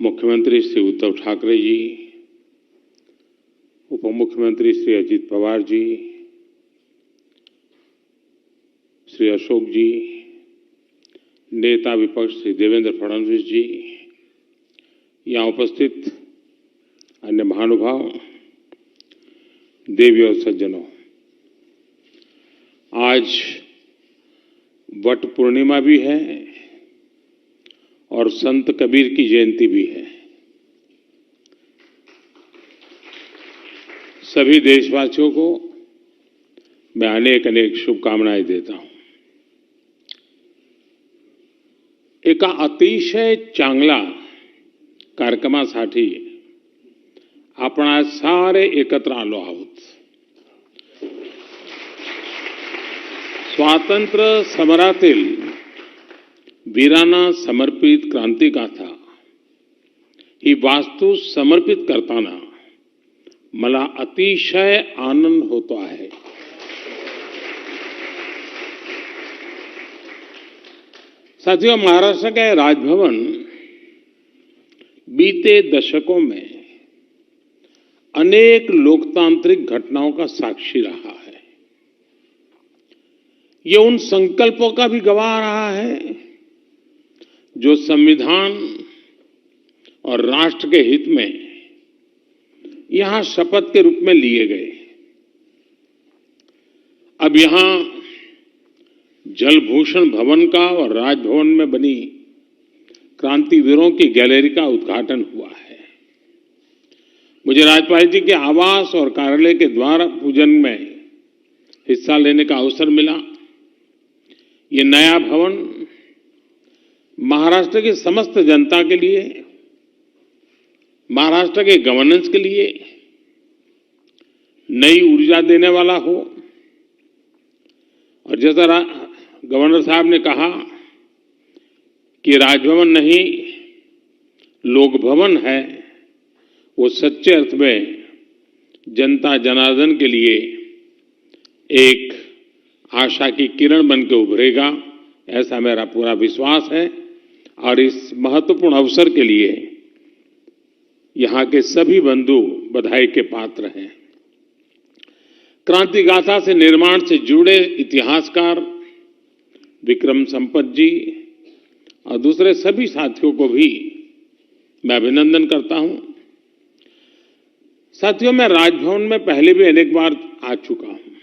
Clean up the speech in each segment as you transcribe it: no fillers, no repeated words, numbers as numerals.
मुख्यमंत्री श्री उद्धव ठाकरे जी, उप मुख्यमंत्री श्री अजित पवार जी, श्री अशोक जी, नेता विपक्ष श्री देवेंद्र फडणवीस जी, यहाँ उपस्थित अन्य महानुभाव, देवी और सज्जनों, आज वट पूर्णिमा भी है और संत कबीर की जयंती भी है। सभी देशवासियों को मैं अनेक अनेक शुभकामनाएं देता हूं। एका अतिशय चांगला कार्यक्रमासाठी आपण आज सारे एकत्र आलो आहोत। स्वातंत्र्य समरातील वीरांना समर्पित क्रांतिगाथा ही वास्तू समर्पित करताना मला अतिशय आनंद होतो आहे। साथियों, महाराष्ट्र के राजभवन बीते दशकों में अनेक लोकतांत्रिक घटनाओं का साक्षी रहा है। ये उन संकल्पों का भी गवाह रहा है जो संविधान और राष्ट्र के हित में यहां शपथ के रूप में लिए गए। अब यहां जलभूषण भवन का और राजभवन में बनी क्रांतिवीरों की गैलरी का उद्घाटन हुआ है। मुझे राज्यपाल जी के आवास और कार्यालय के द्वार पूजन में हिस्सा लेने का अवसर मिला। ये नया भवन महाराष्ट्र की समस्त जनता के लिए, महाराष्ट्र के गवर्नेंस के लिए नई ऊर्जा देने वाला हो। और जैसा गवर्नर साहब ने कहा कि राजभवन नहीं लोक भवन है, वो सच्चे अर्थ में जनता जनार्दन के लिए एक आशा की किरण बन के उभरेगा, ऐसा मेरा पूरा विश्वास है। और इस महत्वपूर्ण अवसर के लिए यहां के सभी बंधु बधाई के पात्र हैं। क्रांति गाथा से निर्माण से जुड़े इतिहासकार विक्रम संपत जी और दूसरे सभी साथियों को भी मैं अभिनंदन करता हूं। साथियों, मैं राजभवन में पहले भी अनेक बार आ चुका हूं।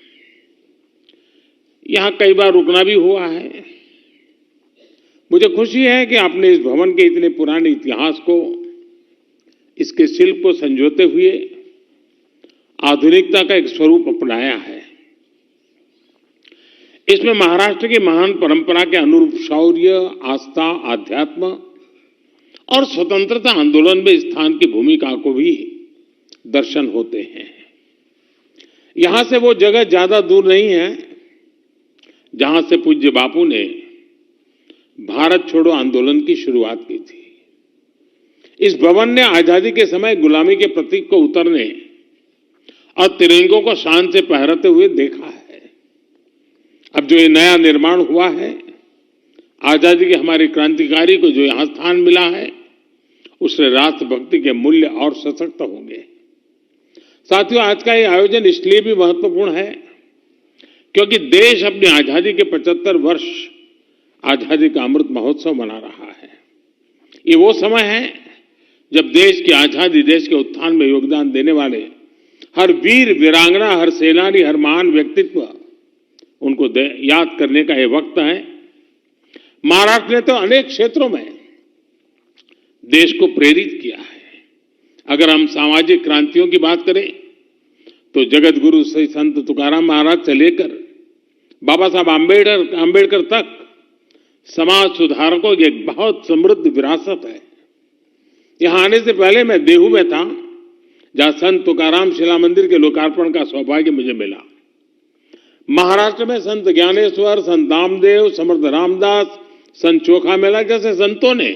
यहां कई बार रुकना भी हुआ है। मुझे खुशी है कि आपने इस भवन के इतने पुराने इतिहास को, इसके शिल्प को संजोते हुए आधुनिकता का एक स्वरूप अपनाया है। इसमें महाराष्ट्र की महान परंपरा के अनुरूप शौर्य, आस्था, आध्यात्म और स्वतंत्रता आंदोलन में स्थान की भूमिका को भी दर्शन होते हैं। यहां से वो जगह ज्यादा दूर नहीं है जहां से पूज्य बापू ने भारत छोड़ो आंदोलन की शुरुआत की थी। इस भवन ने आजादी के समय गुलामी के प्रतीक को उतरने और तिरंगों को शान से फहराते हुए देखा है। अब जो ये नया निर्माण हुआ है, आजादी के हमारे क्रांतिकारी को जो यहां स्थान मिला है, उससे राष्ट्रभक्ति के मूल्य और सशक्त होंगे। साथियों, आज का ये आयोजन इसलिए भी महत्वपूर्ण है क्योंकि देश अपनी आजादी के 75 वर्ष आजादी का अमृत महोत्सव मना रहा है। ये वो समय है जब देश की आजादी, देश के उत्थान में योगदान देने वाले हर वीर वीरांगना, हर सेनानी, हर महान व्यक्तित्व, उनको याद करने का ये वक्त है। महाराष्ट्र ने तो अनेक क्षेत्रों में देश को प्रेरित किया है। अगर हम सामाजिक क्रांतियों की बात करें तो जगत गुरु श्री संत तुकाराम महाराज से लेकर बाबा साहब आंबेडकर तक समाज सुधारकों की एक बहुत समृद्ध विरासत है। यहां आने से पहले मैं देहू में था, जहां संत तुकाराम शिला मंदिर के लोकार्पण का सौभाग्य मुझे मिला। महाराष्ट्र में संत ज्ञानेश्वर, संत नामदेव, समर्थ रामदास, संत चोखा मेला जैसे संतों ने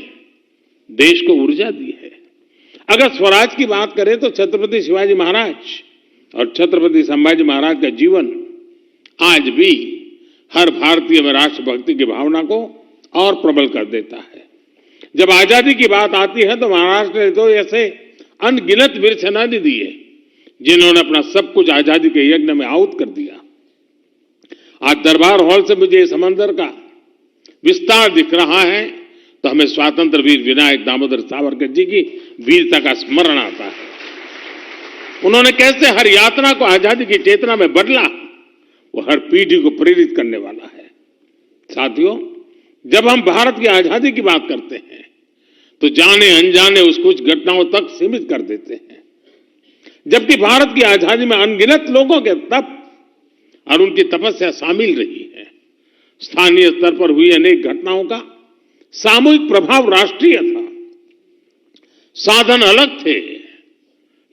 देश को ऊर्जा दी है। अगर स्वराज की बात करें तो छत्रपति शिवाजी महाराज और छत्रपति संभाजी महाराज का जीवन आज भी हर भारतीय में राष्ट्रभक्ति की भावना को और प्रबल कर देता है। जब आजादी की बात आती है तो महाराष्ट्र ने तो ऐसे अनगिनत वीर सेनानी दिए जिन्होंने अपना सब कुछ आजादी के यज्ञ में आहुत कर दिया। आज दरबार हॉल से मुझे समंदर का विस्तार दिख रहा है तो हमें स्वतंत्र वीर विनायक दामोदर सावरकर जी की वीरता का स्मरण आता है। उन्होंने कैसे हर यात्रा को आजादी की चेतना में बदला, वो हर पीढ़ी को प्रेरित करने वाला है। साथियों, जब हम भारत की आजादी की बात करते हैं तो जाने अनजाने उस कुछ घटनाओं तक सीमित कर देते हैं, जबकि भारत की आजादी में अनगिनत लोगों के तप और उनकी तपस्या शामिल रही है। स्थानीय स्तर पर हुई अनेक घटनाओं का सामूहिक प्रभाव राष्ट्रीय था। साधन अलग थे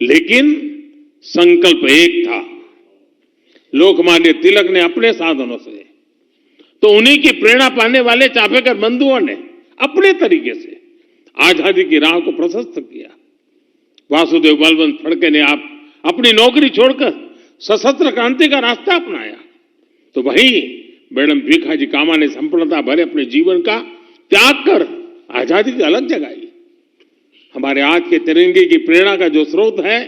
लेकिन संकल्प एक था। लोकमान्य तिलक ने अपने साधनों से, तो उन्हीं की प्रेरणा पाने वाले चापेकर बंधुओं ने अपने तरीके से आजादी की राह को प्रशस्त किया। वासुदेव बलवंत फड़के ने आप अपनी नौकरी छोड़कर सशस्त्र क्रांति का रास्ता अपनाया, तो वहीं मैडम भीखाजी कामा ने संपूर्णता भरे अपने जीवन का त्याग कर आजादी की अलग जगाई। हमारे आज के तिरंगे की प्रेरणा का जो स्रोत है,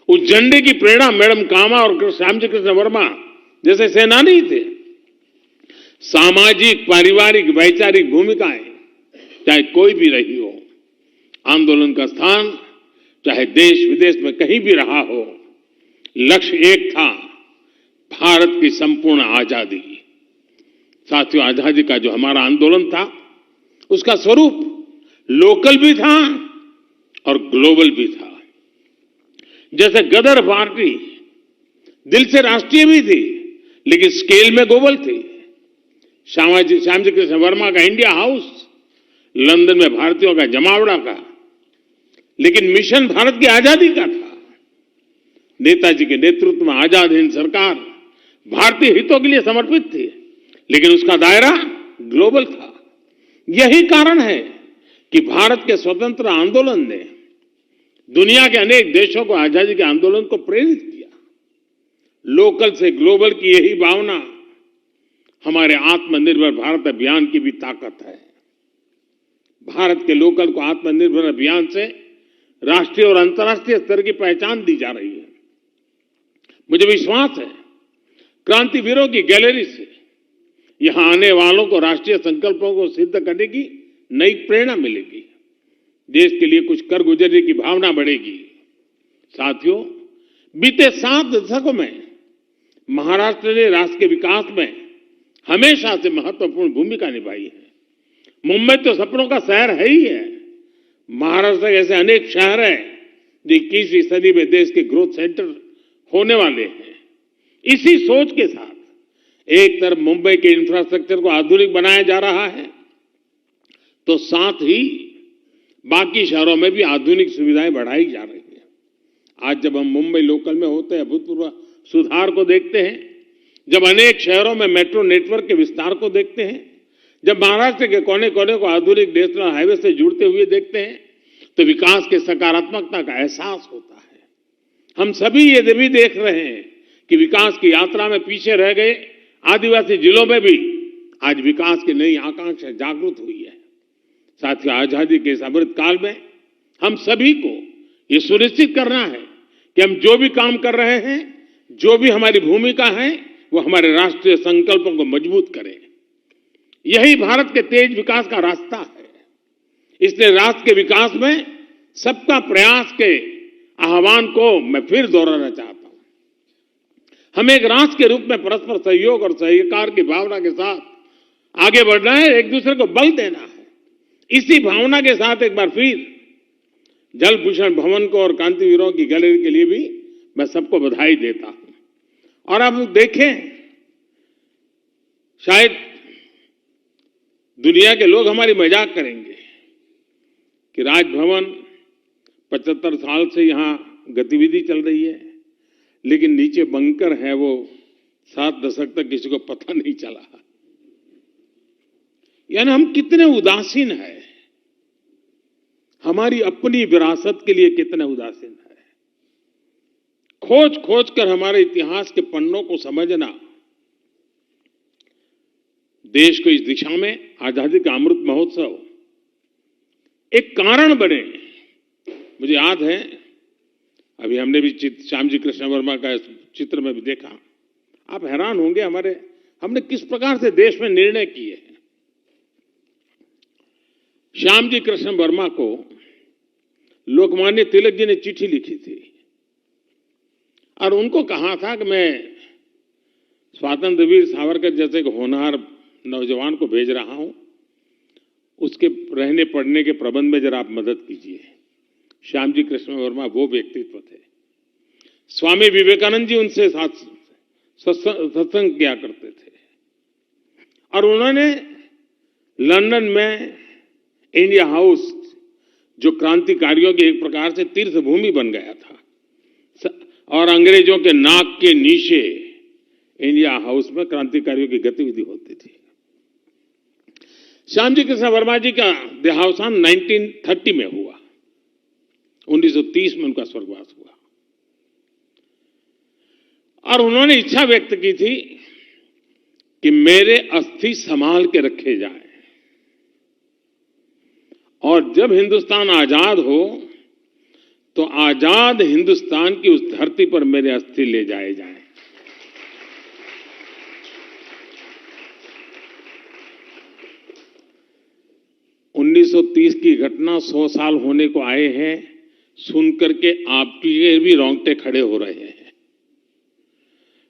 उस झंडे की प्रेरणा मैडम कामा और श्यामजी कृष्ण वर्मा जैसे सेनानी थे। सामाजिक, पारिवारिक, वैचारिक भूमिकाएं चाहे कोई भी रही हो, आंदोलन का स्थान चाहे देश विदेश में कहीं भी रहा हो, लक्ष्य एक था, भारत की संपूर्ण आजादी। साथियों, आजादी का जो हमारा आंदोलन था उसका स्वरूप लोकल भी था और ग्लोबल भी था। जैसे गदर पार्टी दिल से राष्ट्रीय भी थी लेकिन स्केल में ग्लोबल थी। श्यामजी कृष्ण वर्मा का इंडिया हाउस लंदन में भारतीयों का जमावड़ा का, लेकिन मिशन भारत की आजादी का था। नेताजी के नेतृत्व में आजाद हिंद सरकार भारतीय हितों के लिए समर्पित थी, लेकिन उसका दायरा ग्लोबल था। यही कारण है कि भारत के स्वतंत्र आंदोलन ने दुनिया के अनेक देशों को आजादी के आंदोलन को प्रेरित किया। लोकल से ग्लोबल की यही भावना हमारे आत्मनिर्भर भारत अभियान की भी ताकत है। भारत के लोकल को आत्मनिर्भर अभियान से राष्ट्रीय और अंतर्राष्ट्रीय स्तर की पहचान दी जा रही है। मुझे विश्वास है क्रांतिवीरों की गैलरी से यहां आने वालों को राष्ट्रीय संकल्पों को सिद्ध करने की नई प्रेरणा मिलेगी। देश के लिए कुछ कर गुजरने की भावना बढ़ेगी। साथियों, बीते 7 दशकों में महाराष्ट्र ने राष्ट्र के विकास में हमेशा से महत्वपूर्ण भूमिका निभाई है। मुंबई तो सपनों का शहर है ही है। महाराष्ट्र ऐसे अनेक शहर हैं जो 21वीं सदी में देश के ग्रोथ सेंटर होने वाले हैं। इसी सोच के साथ एक तरफ मुंबई के इंफ्रास्ट्रक्चर को आधुनिक बनाया जा रहा है, तो साथ ही बाकी शहरों में भी आधुनिक सुविधाएं बढ़ाई जा रही है। आज जब हम मुंबई लोकल में होते हैं, अभूतपूर्व सुधार को देखते हैं, जब अनेक शहरों में मेट्रो नेटवर्क के विस्तार को देखते हैं, जब महाराष्ट्र के कोने कोने को आधुनिक नेशनल हाईवे से जुड़ते हुए देखते हैं, तो विकास के सकारात्मकता का एहसास होता है। हम सभी ये भी देख रहे हैं कि विकास की यात्रा में पीछे रह गए आदिवासी जिलों में भी आज विकास की नई आकांक्षा जागृत हुई है। साथियों, आजादी के इस अमृत काल में हम सभी को ये सुनिश्चित करना है कि हम जो भी काम कर रहे हैं, जो भी हमारी भूमिका है, वो हमारे राष्ट्रीय संकल्पों को मजबूत करें। यही भारत के तेज विकास का रास्ता है। इसलिए राष्ट्र के विकास में सबका प्रयास के आह्वान को मैं फिर दोहराना चाहता हूं। हमें एक राष्ट्र के रूप में परस्पर सहयोग और सहकार की भावना के साथ आगे बढ़ना है, एक दूसरे को बल देना है। इसी भावना के साथ एक बार फिर जल भूषण भवन को और क्रांतिवीरों की गैलरी के लिए भी मैं सबको बधाई देता हूं। और अब देखें, शायद दुनिया के लोग हमारी मजाक करेंगे कि राजभवन 75 साल से यहां गतिविधि चल रही है, लेकिन नीचे बंकर है वो 7 दशक तक किसी को पता नहीं चला। यानी हम कितने उदासीन हैं, हमारी अपनी विरासत के लिए कितने उदासीन है। खोज खोज कर हमारे इतिहास के पन्नों को समझना देश को इस दिशा में आजादी का अमृत महोत्सव एक कारण बने। मुझे याद है, अभी हमने भी श्याम जी कृष्ण वर्मा का चित्र में भी देखा। आप हैरान होंगे हमने किस प्रकार से देश में निर्णय किए हैं। श्याम जी कृष्ण वर्मा को लोकमान्य तिलक जी ने चिट्ठी लिखी थी और उनको कहा था कि मैं स्वातंत्र वीर सावरकर जैसे एक होनहार नौजवान को भेज रहा हूं, उसके रहने पढ़ने के प्रबंध में जरा आप मदद कीजिए। श्याम जी कृष्ण वर्मा वो व्यक्तित्व थे। स्वामी विवेकानंद जी उनसे साथ सत्संग किया करते थे और उन्होंने लंदन में इंडिया हाउस, जो क्रांतिकारियों की एक प्रकार से तीर्थ भूमि बन गया था, और अंग्रेजों के नाक के नीचे इंडिया हाउस में क्रांतिकारियों की गतिविधि होती थी। श्याम जी कृष्ण वर्मा जी का देहावसान 1930 में हुआ। 1930 में उनका स्वर्गवास हुआ और उन्होंने इच्छा व्यक्त की थी कि मेरे अस्थि संभाल के रखे जाएं और जब हिंदुस्तान आजाद हो तो आजाद हिंदुस्तान की उस धरती पर मेरे अस्थि ले जाए जाएं। उन्नीस सौ 30 की घटना 100 साल होने को आए हैं, सुनकर के आपके भी रोंगटे खड़े हो रहे हैं।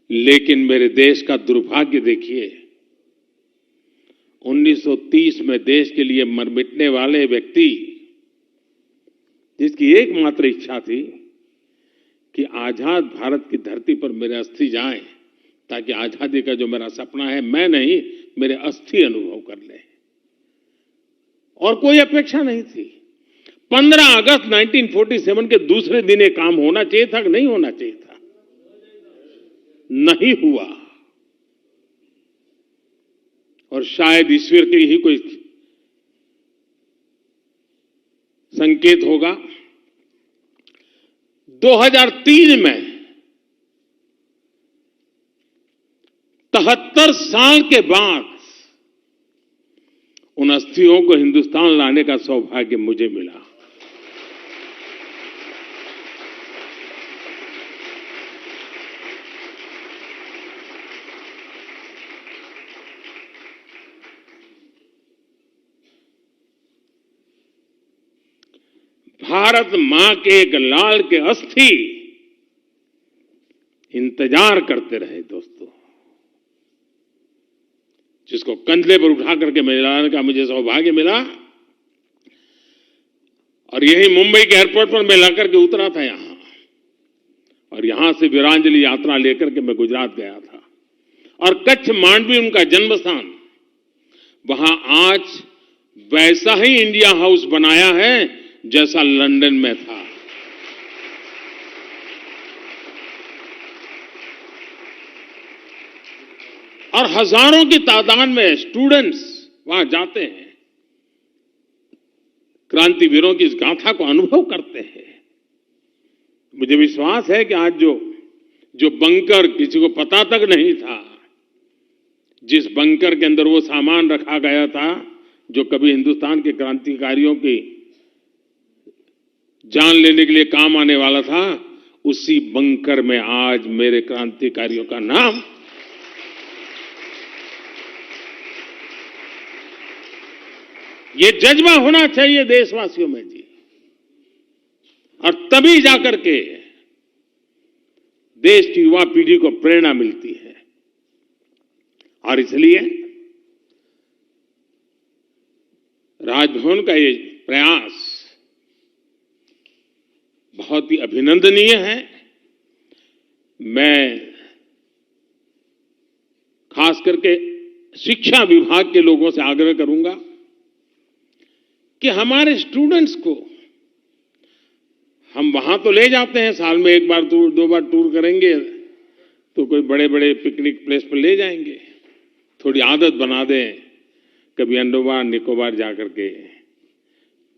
लेकिन मेरे देश का दुर्भाग्य देखिए, 1930 में देश के लिए मर मिटने वाले व्यक्ति, जिसकी एकमात्र इच्छा थी कि आजाद भारत की धरती पर मेरे अस्थि जाएं ताकि आजादी का जो मेरा सपना है, मैं नहीं, मेरे अस्थि अनुभव कर ले, और कोई अपेक्षा नहीं थी। 15 अगस्त 1947 के दूसरे दिन ये काम होना चाहिए था कि नहीं होना चाहिए था? नहीं हुआ। और शायद ईश्वर के ही कोई संकेत होगा। 2003 में 73 साल के बाद उन अस्थियों को हिंदुस्तान लाने का सौभाग्य मुझे मिला। भारत मां के एक लाल के अस्थि इंतजार करते रहे दोस्तों, जिसको कंधे पर उठा करके मैं लाने का मुझे सौभाग्य मिला। और यही मुंबई के एयरपोर्ट पर मैं लाकर के उतरा था यहां, और यहां से वीरांजलि यात्रा लेकर के मैं गुजरात गया था। और कच्छ मांडवी उनका जन्म स्थान, वहां आज वैसा ही इंडिया हाउस बनाया है जैसा लंदन में था। और हजारों की तादाद में स्टूडेंट्स वहां जाते हैं, क्रांतिवीरों की इस गाथा को अनुभव करते हैं। मुझे विश्वास है कि आज जो बंकर किसी को पता तक नहीं था, जिस बंकर के अंदर वो सामान रखा गया था जो कभी हिंदुस्तान के क्रांतिकारियों की जान लेने के लिए काम आने वाला था, उसी बंकर में आज मेरे क्रांतिकारियों का नाम। ये जज्बा होना चाहिए देशवासियों में जी, और तभी जाकर के देश की युवा पीढ़ी को प्रेरणा मिलती है। और इसलिए राजभवन का ये प्रयास बहुत ही अभिनंदनीय है। मैं खास करके शिक्षा विभाग के लोगों से आग्रह करूंगा कि हमारे स्टूडेंट्स को हम वहां तो ले जाते हैं, साल में एक बार टूर, 2 बार टूर करेंगे तो कोई बड़े बड़े पिकनिक प्लेस पर ले जाएंगे। थोड़ी आदत बना दें, कभी अंडमान निकोबार जाकर के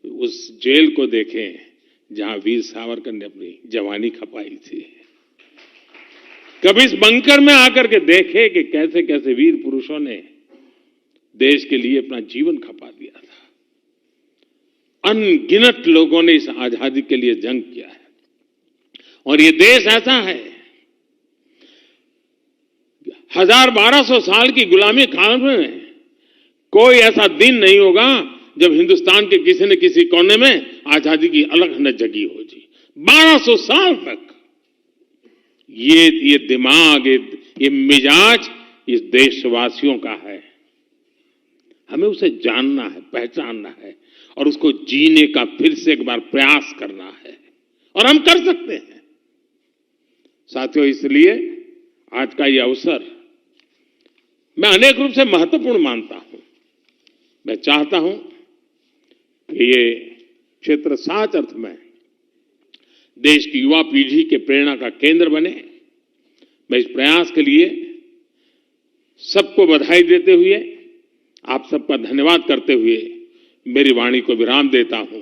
उस जेल को देखें जहां वीर सावरकर ने अपनी जवानी खपाई थी। कभी इस बंकर में आकर के देखे कि कैसे कैसे वीर पुरुषों ने देश के लिए अपना जीवन खपा दिया था। अनगिनत लोगों ने इस आजादी के लिए जंग किया है। और ये देश ऐसा है, 1200 साल की गुलामी काल में कोई ऐसा दिन नहीं होगा जब हिंदुस्तान के किसी न किसी कोने में आजादी की अलग न जगी हो जी। 1200 साल तक ये दिमाग, ये मिजाज इस देशवासियों का है। हमें उसे जानना है, पहचानना है और उसको जीने का फिर से एक बार प्रयास करना है, और हम कर सकते हैं साथियों। इसलिए आज का ये अवसर मैं अनेक रूप से महत्वपूर्ण मानता हूं। मैं चाहता हूं कि ये क्षेत्र सच अर्थ में देश की युवा पीढ़ी के प्रेरणा का केंद्र बने। मैं इस प्रयास के लिए सबको बधाई देते हुए, आप सबका धन्यवाद करते हुए मेरी वाणी को विराम देता हूं।